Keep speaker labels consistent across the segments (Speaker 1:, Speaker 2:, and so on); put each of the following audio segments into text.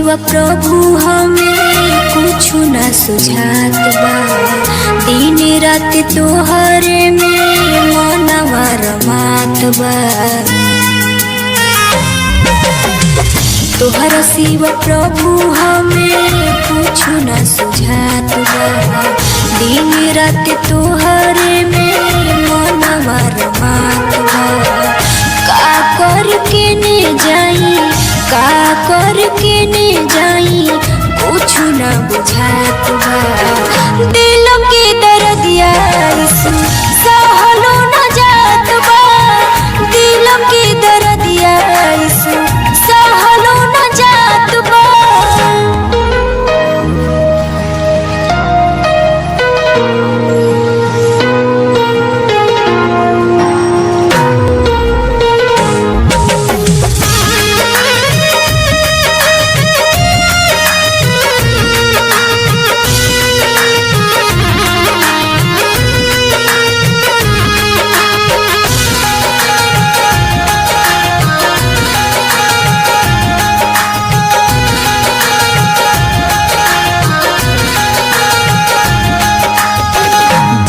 Speaker 1: सिवा प्रभु हमें कुछ न सुझात बा। दिन रात तोहरे में मनवा रमात बा। तोहरा सिवा प्रभु हमें कुछ न सुझात बा। दिन रात तोहरे में मनवा रमात बा। का करके ने जाई, का करके ने जाई, कुछ न बुझात बा। दिल के दर्दिया सहलो न जात बा। दिल के दर्दिया सहलो न जात बा।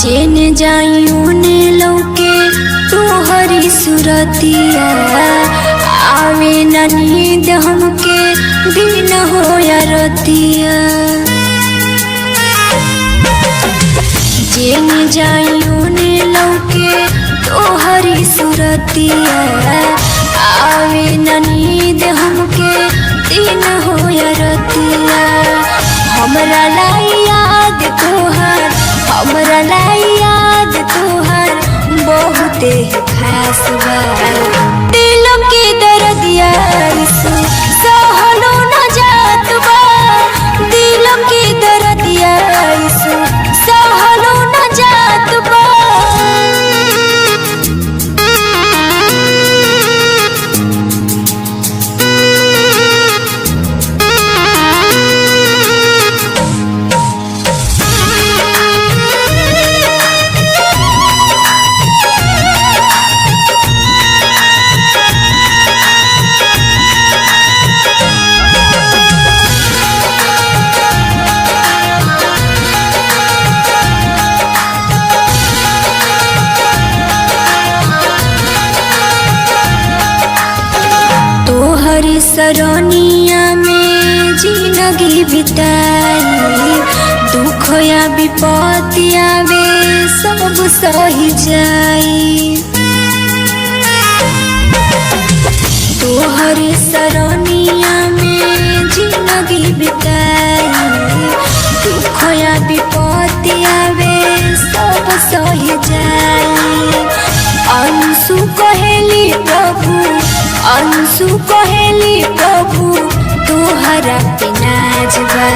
Speaker 1: जेने जाई उने लौके तोहरी सुरतिया। आवे न नींद हमके दिन होया रतिया। जेने जाई उने लौके तोहरी सुरतिया। आवे न नींद हमके दिन होया रतिया। हमरा लाई याद तोहर, हमरा लाई याद तोहर बहुते खास बा। दिल के दर्दिया सहलो न जात बा। दिल के दर्दिया सहलो न जात बा। तोहरी सरनिया में जिंदगी बिताई। दुख या विपत्ति आवे सब सही जाई। तोहरी सरनिया में जिंदगी बिताई। दुख या विपत्ति आवे सब सही जाई। अंशु कहेली प्रभु, अंशु कहेली प्रभु तोहरा पे नाज बा।